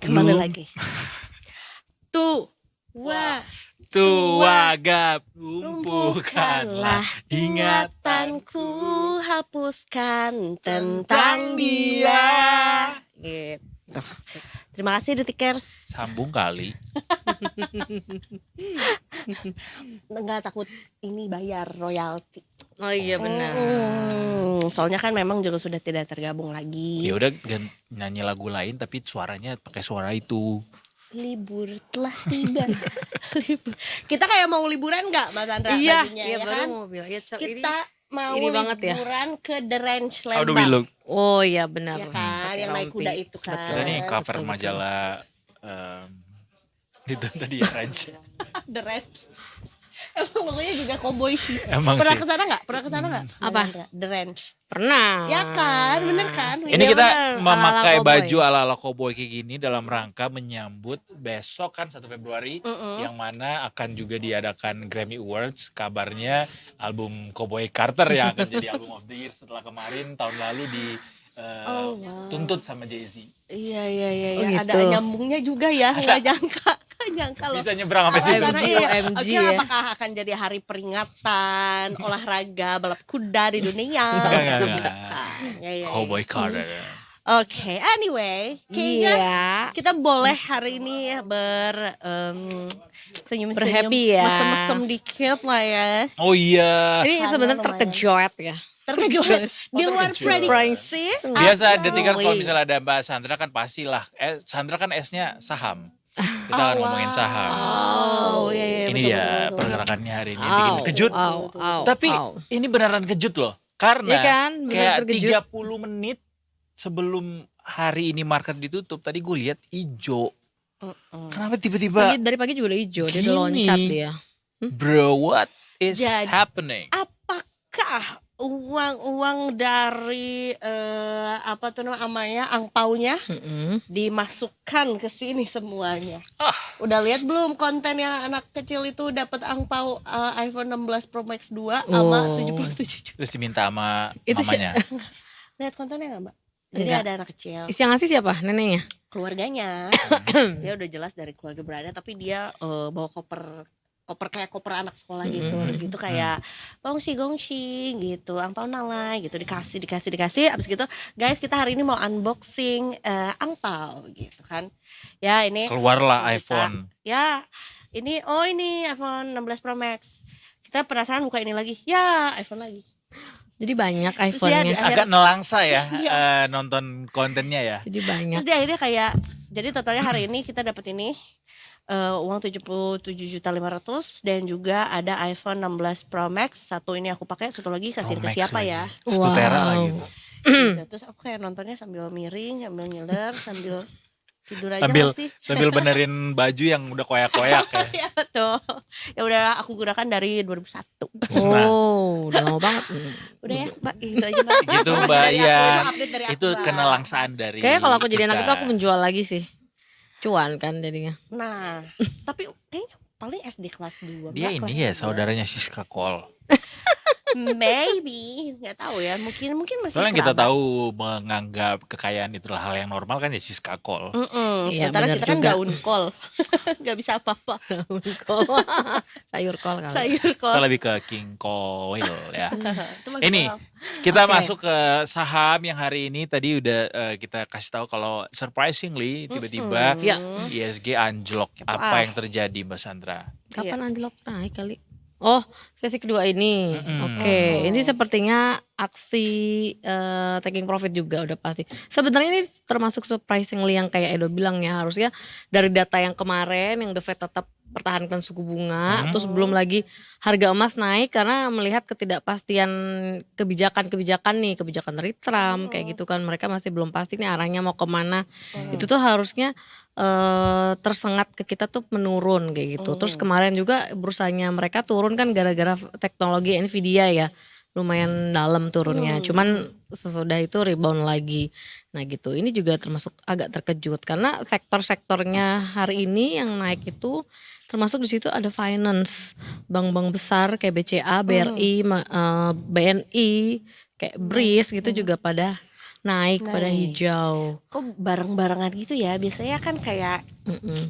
Kembali lagi. Tua Gap lumpuhkanlah lumpuhkanlah ingatanku, ingatanku hapuskan tentang tentang dia. dia. Gitu. Terima kasih Detikers. Sambung kali. Nggak takut ini bayar royalti. Oh iya benar. Soalnya kan memang juga sudah tidak tergabung lagi. Ya udah nyanyi lagu lain tapi suaranya pakai suara itu. Libur telah tiba. Libur. Kita kayak mau liburan nggak, Mas Andra? Iya, bajunya, iya ya baru kan? mau bilang. Ya, Kita mau ini banget ya. liburan ke The Ranch How do we Lembang. look? Oh iya benar. Ya kan, yang naik kuda itu kan. Kita nih cover betul. majalah itu tadi ya Ranch. The Ranch. Emang logonya juga cowboy sih. Emang Pernah sih. kesana nggak? Pernah kesana nggak? Apa? The Ranch. Pernah. Ya kan, bener kan? Ini Iya kita bener, memakai ala-ala baju cowboy. ala-ala cowboy kayak gini dalam rangka menyambut besok kan 1 Februari yang mana akan juga diadakan Grammy Awards. Kabarnya album Cowboy Carter yang akan jadi album of the year setelah kemarin tahun lalu dituntut sama Jay-Z. Iya. Oh, Ada gitu. nyambungnya juga ya. Nggak nyangka loh. Bisa nyebrang sampai situ. OMG, OMG Oke, ya. apakah akan jadi hari peringatan olahraga balap kuda di dunia? Enggak. Ya. Cowboy Carter. Oke, anyway, kayaknya Iya. kita boleh hari ini senyum-senyum, Berhappy ya. mesem-mesem dikit lah ya. Oh iya. Ini Karena sebenarnya lumayan. terkejut ya. Terkejut di luar terkejut. prediksi. Biasa atau- Detikers kalau misalnya ada Mbak Sandra kan pastilah. Sandra kan S-nya saham. Kita akan ngomongin saham. Oh, iya, Ini betul, dia betul. pergerakannya hari ini bikin Au, kejut. au, Tapi au. ini beneran kejut loh. Karena Iya kan, beneran kayak terkejut. 30 menit sebelum hari ini market ditutup, tadi gue lihat hijau. Kenapa tiba-tiba, Dari pagi juga udah hijau, dia udah Gini. loncat dia. bro, what is Jadi- happening? Apakah uang-uang dari apa tuh namanya angpaunya Mm-mm. dimasukkan ke sini semuanya? Ah. Udah lihat belum konten yang anak kecil itu dapat angpau iPhone 16 Pro Max 2 sama Oh. 77 juta? Terus diminta sama Itu mamanya. Lihat kontennya nggak, Mbak? Jadi Enggak. ada anak kecil, Yang ngasih siapa? Neneknya? keluarganya. Dia udah jelas dari keluarga berada, tapi dia bawa koper kayak koper anak sekolah gitu. Terus gitu kayak gongsi gitu, angpau nalai gitu, dikasih. Abis gitu, guys, kita hari ini mau unboxing angpau gitu kan. Ya ini Keluarlah kita- iPhone. Ya ini iPhone 16 Pro Max. Kita penasaran buka ini lagi. Ya iPhone lagi. Jadi banyak Terus dia iPhone-nya. Agak nelangsa ya Iya. nonton kontennya ya. Jadi banyak. Terus dia akhirnya kayak, jadi totalnya hari ini kita dapat ini uang 77.500.000 dan juga ada iPhone 16 Pro Max. Satu ini aku pakai, satu lagi kasih Pro ke Max siapa lagi. ya? 1 tera lagi. Gitu. Terus aku kayak nontonnya sambil miring, sambil ngiler, sambil tidur aja Sambil nggak sih. sambil benerin baju yang udah koyak-koyak ya. Ya betul. Ya udah aku gunakan dari 2001. Oh, udah lama banget. Udah ya, Mbak. Itu aja, Mbak. Gitu, Masih Mbak, dari aku, iya. itu update dari aku, Itu Mbak. kenelangsaan dari Kayaknya kalau aku jadi anak kita. itu aku menjual lagi sih. Cuan kan jadinya. Nah, tapi kayaknya paling SD kelas 2. Dia ini ya saudaranya Siska Kol. Maybe, nggak tahu ya. Mungkin masih Soalnya yang kita kerabat. tahu menganggap kekayaan itulah hal yang normal kan ya Siska Kol. Iya, Sementara benar kita kan juga. daun kol. Nggak bisa apa-apa. Kol. Sayur kol kali. Sayur kol. Kita lebih ke King Koil ya. Itu masih Ini kol. kita Oke. masuk ke saham yang hari ini tadi udah kita kasih tahu kalau surprisingly tiba-tiba Ya. ISG anjlok. Apa yang terjadi Mbak Sandra? Kapan anjlok naik kali? Oh, sesi kedua ini. Oke, ini sepertinya aksi taking profit juga udah pasti. Sebenarnya ini termasuk surprisingly yang kayak Edo bilang ya, harusnya dari data yang kemarin yang The Fed tetap pertahankan suku bunga, terus belum lagi harga emas naik karena melihat ketidakpastian kebijakan dari Trump kayak gitu kan, mereka masih belum pasti nih arahnya mau kemana. Itu tuh harusnya tersengat ke kita tuh menurun kayak gitu. Terus kemarin juga bursanya mereka turun kan gara-gara teknologi Nvidia ya, lumayan dalam turunnya. Cuman sesudah itu rebound lagi. Nah gitu, ini juga termasuk agak terkejut karena sektor-sektornya hari ini yang naik itu termasuk di situ ada finance, bank-bank besar kayak BCA, BRI, BNI, kayak BRIS gitu juga pada naik pada Naik. hijau. Kok bareng-barengan gitu ya? Biasanya kan kayak Mm-mm.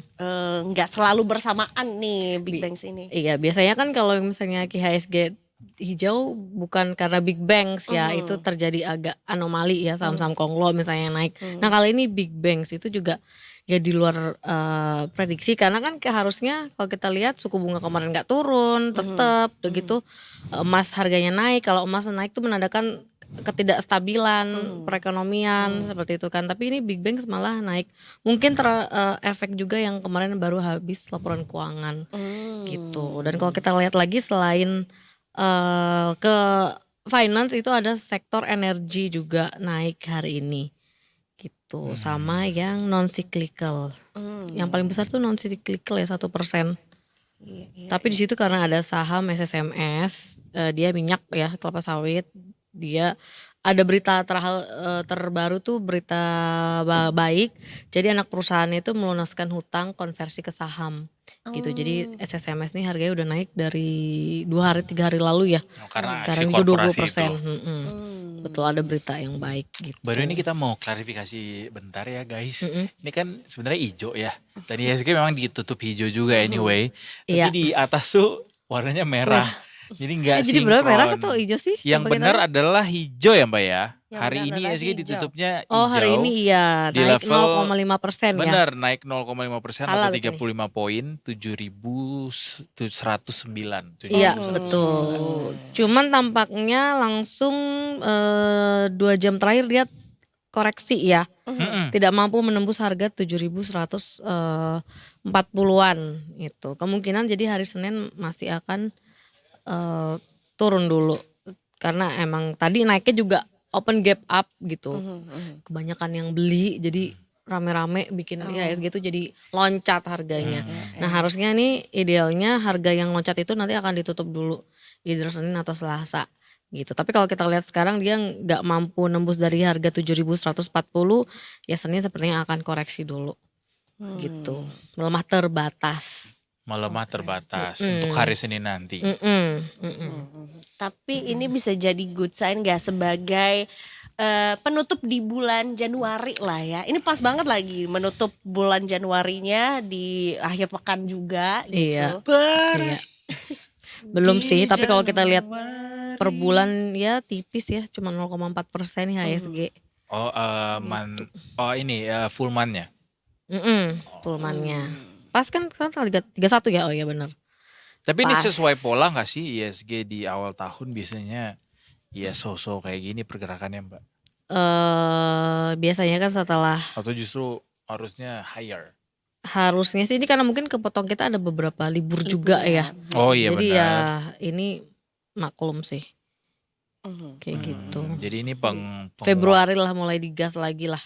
nggak selalu bersamaan nih Big Bi- Bang ini. Iya, biasanya kan kalau misalnya IHSG hijau bukan karena Big Bangs ya, itu terjadi agak anomali ya saham-saham konglo misalnya yang naik. Nah kali ini Big Bangs itu juga ya di luar prediksi karena kan harusnya kalau kita lihat suku bunga kemarin nggak turun, tetap begitu emas harganya naik. Kalau emas naik tuh menandakan ketidakstabilan perekonomian seperti itu kan. Tapi ini Big Bangs malah naik. Mungkin efek juga yang kemarin baru habis laporan keuangan gitu. Dan kalau kita lihat lagi selain ke finance itu ada sektor energi juga naik hari ini gitu, sama yang non cyclical. Yang paling besar tuh non cyclical ya 1%. Iya. Tapi di situ karena ada saham SSMS, dia minyak ya, kelapa sawit, dia ada berita terbaru tuh berita baik. Jadi anak perusahaannya itu melunaskan hutang konversi ke saham gitu. Jadi SSMS nih harganya udah naik dari 3 hari lalu ya. Karena Sekarang aksi itu korporasi 20%. itu. Betul, ada berita yang baik gitu. Baru ini kita mau klarifikasi bentar ya guys. Mm-mm. Ini kan sebenarnya hijau ya. Dan IHSG memang ditutup hijau juga anyway. Tapi Iya. di atas tuh warnanya merah. Jadi nggak Jadi berapa merah sinkron. atau hijau sih? Yang Bagian benar mana? adalah hijau ya Mbak ya. Yang Hari benar ini adalah IHSG hijau. ditutupnya hijau. Oh hari ini iya Di naik level 0,5% ya. Benar, naik 0,5% Salah atau berarti 35 poin, 7.109. Iya 7.109. betul. Cuman tampaknya langsung 2 jam terakhir dia koreksi ya. Tidak mampu menembus harga 7.140-an itu. Kemungkinan jadi hari Senin masih akan turun dulu. Karena emang tadi naiknya juga open gap up gitu. Kebanyakan yang beli jadi rame-rame bikin IHSG itu jadi loncat harganya. Nah harusnya nih idealnya harga yang loncat itu nanti akan ditutup dulu either Senin atau Selasa gitu. Tapi kalau kita lihat sekarang dia nggak mampu nembus dari harga 7.140, ya Senin sepertinya akan koreksi dulu gitu. Melemah terbatas. Melemah terbatas untuk hari Senin nanti. Tapi ini bisa jadi good sign gak sebagai penutup di bulan Januari lah ya. Ini pas banget lagi menutup bulan Januarinya di akhir pekan juga gitu. Iya. Belum sih, tapi kalau kita lihat per bulan ya tipis ya, cuma 0,4% IHSG. Ini full month-nya. Full-month-nya. Pas kan tanggal 31 ya, oh iya benar. Tapi ini Pas. sesuai pola gak sih IHSG di awal tahun biasanya ya so-so kayak gini pergerakannya Mbak? Biasanya kan setelah Atau justru harusnya higher? harusnya sih ini karena mungkin kepotong kita ada beberapa libur juga ya. Oh iya Jadi benar. ya ini maklum sih kayak gitu. Jadi ini Februari lah mulai digas lagi lah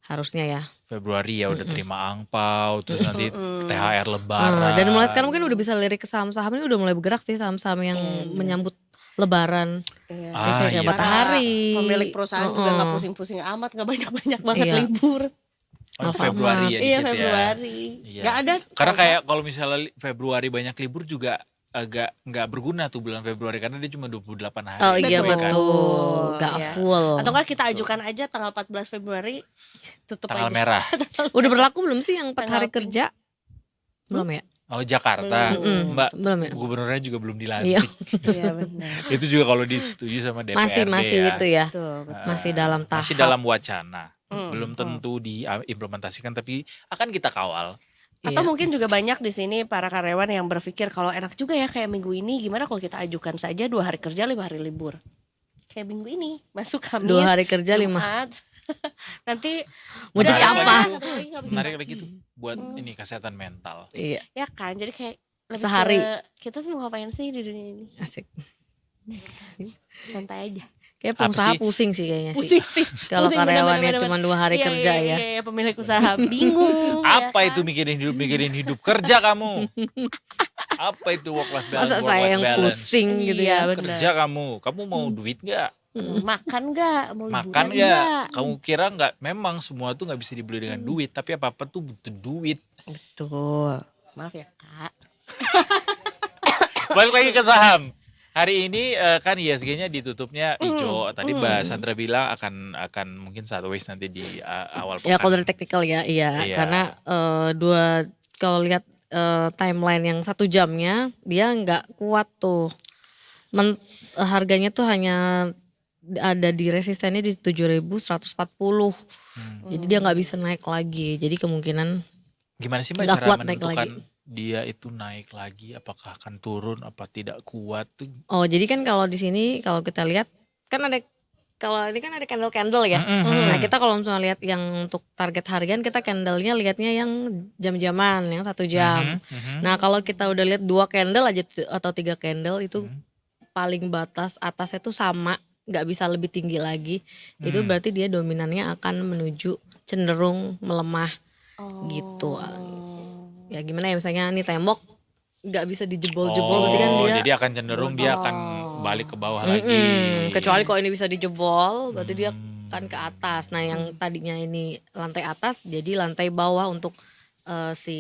harusnya ya. Februari ya udah terima angpau, terus nanti THR lebaran. Dan mulai sekarang mungkin udah bisa lirik ke saham-saham ini udah mulai bergerak sih saham-saham yang menyambut lebaran. Kayak Matahari. Pemilik perusahaan juga gak pusing-pusing amat, gak banyak-banyak banget libur. Februari ya Iya dikit Februari. ya. Gak ada. Karena kayak kalau misalnya Februari banyak libur juga agak nggak berguna tuh bulan Februari karena dia cuma 28 hari. Oh iya Betul. betul, gak Iya. full. Atau enggak kita ajukan aja tanggal 14 Februari tutup Tanggal aja. merah. Udah berlaku belum sih yang 4 hari Tanggal kerja? Belum ya? Oh Jakarta, Mbak. Belum ya? Gubernurnya juga belum Iya. dilantik. Iya benar. Itu juga kalau disetujui sama DPRD Masih ya. itu ya. Betul. Masih dalam tahap. Masih dalam wacana. Belum tentu diimplementasikan tapi akan kita kawal. Atau Iya. mungkin juga banyak di sini para karyawan yang berpikir kalau enak juga ya kayak minggu ini gimana kalau kita ajukan saja 2 hari kerja 5 hari libur. Kayak minggu ini masuk Kamis 2 hari kerja 5. Jumat. Nanti Mau jadi Menarik apa? Menarik lagi tuh buat ini kesehatan mental. Iya, Ya kan jadi kayak lebih Sehari. kita tuh mau ngapain sih di dunia ini? asik. Santai aja. Kayak Apa pengusaha sih? pusing sih kayaknya sih. Pusing sih. Kalau Pusing, karyawannya bener-bener. cuma 2 hari kerja ya. Iya, pemilik usaha bingung. Apa ya itu kan? mikirin hidup kerja kamu? Apa itu work life balance? Masa saya yang pusing gitu Iya, ya. bener. Kerja kamu mau duit nggak? Makan nggak? Mau Makan liburan nggak? Kamu kira nggak? Memang semua tuh nggak bisa dibeli dengan duit, tapi apa tuh butuh duit. Betul. Maaf ya kak. Balik lagi ke saham. Hari ini kan ISG-nya ditutupnya hijau. Tadi Mbak Sandra bilang akan mungkin sideways nanti di awal Ya kalau pekan. dari teknikal ya, iya. Iya. Karena kalau lihat timeline yang 1 jamnya dia nggak kuat tuh. Harganya tuh hanya ada di resistennya di 7.140. Jadi dia nggak bisa naik lagi. Jadi kemungkinan Gimana sih Mbak nggak cara kuat naik lagi. menentukan dia itu naik lagi? Apakah akan turun? Apa tidak kuat tuh? Oh, jadi kan kalau di sini kalau kita lihat kan kalau ini kan ada candle-candle ya. Mhm. Nah, kita kalau misalnya lihat yang untuk target harian kita candlenya lihatnya yang jam-jaman, yang 1 jam. Nah, kalau kita udah lihat 2 candle aja atau 3 candle itu paling batas atasnya tuh sama, nggak bisa lebih tinggi lagi. Itu berarti dia dominannya akan menuju cenderung melemah gitu. Ya gimana ya, misalnya nih tembok nggak bisa dijebol-jebol berarti kan dia jadi akan cenderung dia akan balik ke bawah lagi. kecuali kalau ini bisa dijebol berarti dia kan ke atas. Nah, yang tadinya ini lantai atas jadi lantai bawah untuk si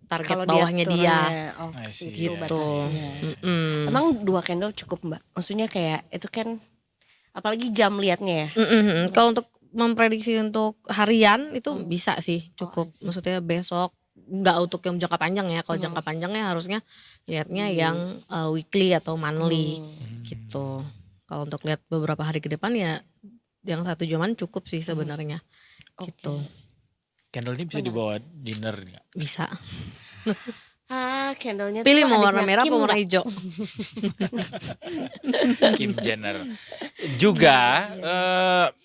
target Kalau bawahnya dia turunnya, I see, gitu yes. batasnya. Mm-mm. Emang 2 candle cukup Mbak? Maksudnya kayak itu kan apalagi jam liatnya ya. Kalau untuk memprediksi untuk harian itu bisa sih cukup. Maksudnya besok nggak untuk yang jangka panjang ya. Kalau jangka panjangnya harusnya lihatnya yang weekly atau monthly gitu. Kalau untuk lihat beberapa hari ke depan ya yang 1 jaman cukup sih sebenarnya gitu. Candle ini bisa dibawa dinner nggak? Bisa. Candlenya Pilih tuh mau warna adiknya merah Kim apa warna nggak? hijau. Kim Jenner. Juga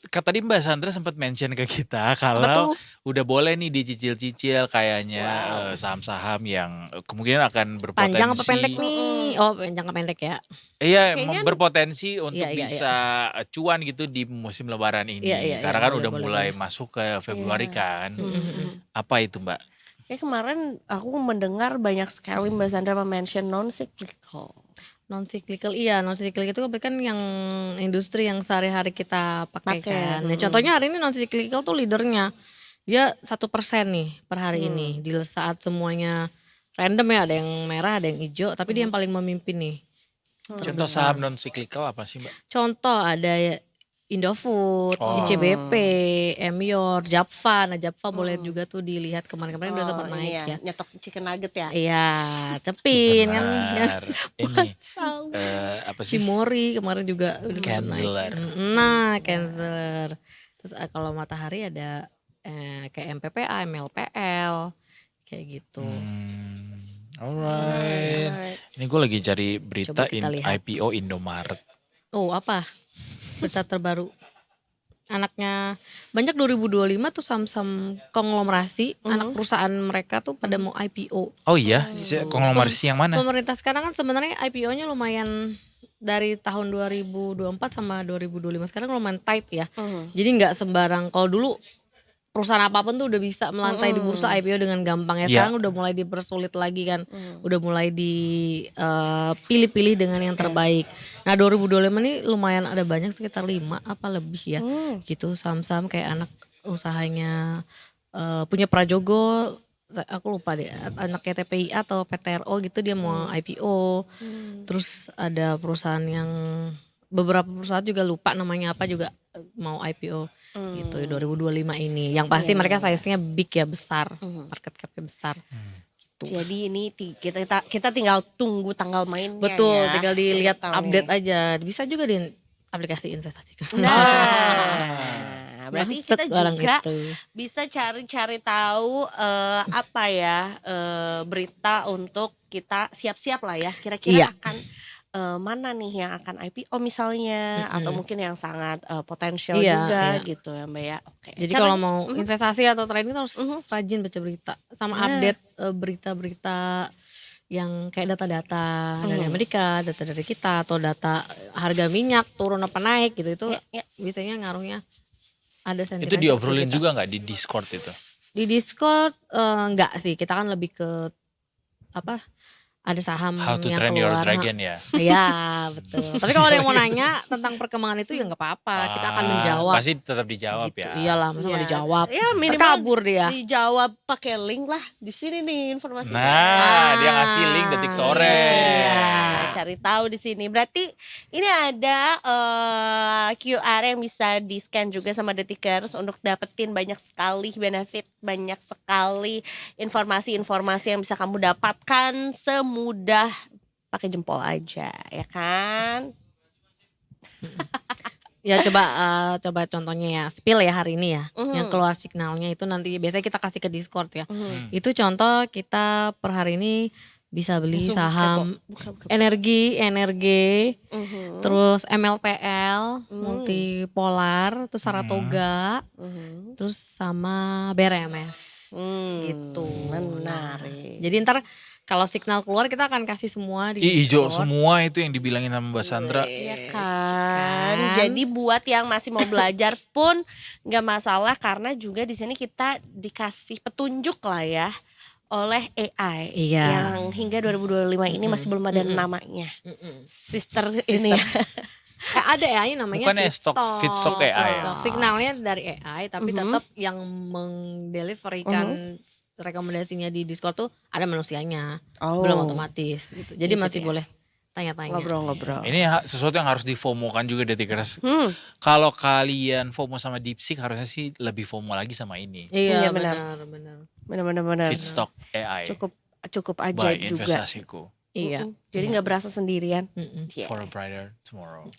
kata tadi Mbak Sandra sempat mention ke kita kalau udah boleh nih dicicil-cicil kayaknya saham-saham yang kemungkinan akan berpotensi. Panjang apa pendek nih? Oh, jangka pendek ya. Iya, Kayaknya- berpotensi untuk Iya, iya, bisa cuan gitu di musim Lebaran ini. Iya, Karena kan boleh, udah boleh, mulai boleh. masuk ke Februari kan. Apa itu Mbak? Kayak kemarin aku mendengar banyak sekali Mbak Sandra mention non-cyclical. Non-cyclical, iya non-cyclical itu kan yang industri yang sehari-hari kita pakai Pakai, kan. Nah, contohnya hari ini non-cyclical tuh leadernya dia 1% nih per hari ini di saat semuanya random ya, ada yang merah ada yang hijau tapi dia yang paling memimpin nih. Contoh saham non cyclical apa sih Mbak? Contoh ada Indofood, ICBP, Emyor, Japfa. Nah, Japfa boleh juga tuh dilihat kemarin-kemarin udah sempat ini naik ya, ya. nyetok chicken nugget ya. Iya, cepin kan. Benar. Ini Sahur. apa sih? Cimori kemarin juga udah sempat naik. Canceler. Nah, Canceler. Terus kalau matahari ada kayak MPPA, MLPL kayak gitu. Alright. Ini gue lagi cari berita Coba kita lihat. IPO Indomaret. Oh, apa? Berita terbaru. Anaknya banyak 2025 tuh saham-saham konglomerasi, anak perusahaan mereka tuh pada mau IPO. Oh iya, konglomerasi yang mana? Pemerintah sekarang kan sebenarnya IPO-nya lumayan dari tahun 2024 sama 2025 sekarang lumayan tight ya. Jadi nggak sembarang. Kalau dulu perusahaan apapun tuh udah bisa melantai di bursa IPO dengan gampang ya. Sekarang udah mulai dipersulit lagi kan. Udah mulai dipilih-pilih dengan yang terbaik. Nah, 2025 ini lumayan ada banyak sekitar 5 apa lebih ya. Gitu saham-saham kayak anak usahanya punya Prajogo, aku lupa deh, anaknya TPIA atau PTRO gitu dia mau IPO. Terus ada perusahaan yang beberapa perusahaan juga lupa namanya apa juga mau IPO gitu 2025 ini. Yang pasti mereka size-nya big ya, besar, market cap-nya besar. Gitu. Jadi ini kita tinggal tunggu tanggal mainnya. Betul, ya. tinggal dilihat Tahu update nih. aja. Bisa juga di aplikasi investasi. Nah, berarti kita Masuk orang juga itu. bisa cari-cari tahu apa ya berita untuk kita siap-siap lah ya. Kira-kira Iya. akan mana nih yang akan IPO misalnya atau mungkin yang sangat potensial Iya, juga iya. gitu ya Mbak ya. Oke. Jadi kalau mau investasi atau trading harus rajin baca berita sama update berita-berita yang kayak data-data dari Amerika, data dari kita atau data harga minyak turun apa naik gitu itu biasanya ngaruhnya ada sentimen. Itu diobrolin juga nggak di Discord itu? Di Discord enggak sih, kita kan lebih ke apa? ada saham How to yang train your keluar. dragon ya. Iya betul. Tapi kalau ada yang mau nanya tentang perkembangan itu ya nggak apa-apa, kita akan menjawab. Pasti tetap dijawab Gitu. ya. Iyalah, masa nggak Iya. dijawab? Ya minimal Terkabur dia. dijawab pakai link lah. Di sini nih informasinya. Nah, dia ngasih link detik sore. Iya, cari tahu di sini. Berarti ini ada QR yang bisa di-scan juga sama Detikers untuk dapetin banyak sekali benefit, banyak sekali informasi-informasi yang bisa kamu dapatkan semudah pakai jempol aja, ya kan? Ya coba contohnya ya, spill ya hari ini ya. Mhm. Yang keluar signalnya itu nanti biasanya kita kasih ke Discord ya. Mhm. Itu contoh kita per hari ini bisa beli Langsung saham buka. energi, Mhm. terus MLPL, Hmm. multipolar, terus Saratoga, Mhm. terus sama BRMS. Gitu. Menarik. Jadi ntar kalau signal keluar kita akan kasih semua di Hijau Discord. semua itu yang dibilangin sama Mbak Sandra. Iya kan. kan. Jadi buat yang masih mau belajar pun nggak masalah karena juga di sini kita dikasih petunjuk lah ya oleh AI Iya. yang hingga 2025 ini masih belum ada namanya. Sister ini ya. Ada AI namanya Bukannya feedstock AI ya? Feedstock. Signalnya dari AI tapi Mhm. tetap yang mendeliverykan rekomendasinya di Discord tuh ada manusianya, belum otomatis gitu. Jadi Gitu masih dia. boleh tanya-tanya. Ngobrol-ngobrol. Ini sesuatu yang harus difomokan juga Detikers. Hmm. Kalau kalian FOMO sama DeepSeek harusnya sih lebih FOMO lagi sama ini. Iya Iya, benar. benar. Feedstock AI. Cukup By ajaib juga. investasiku. Iya. Jadi nggak berasa sendirian. Mm-mm. Yeah. For a brighter tomorrow.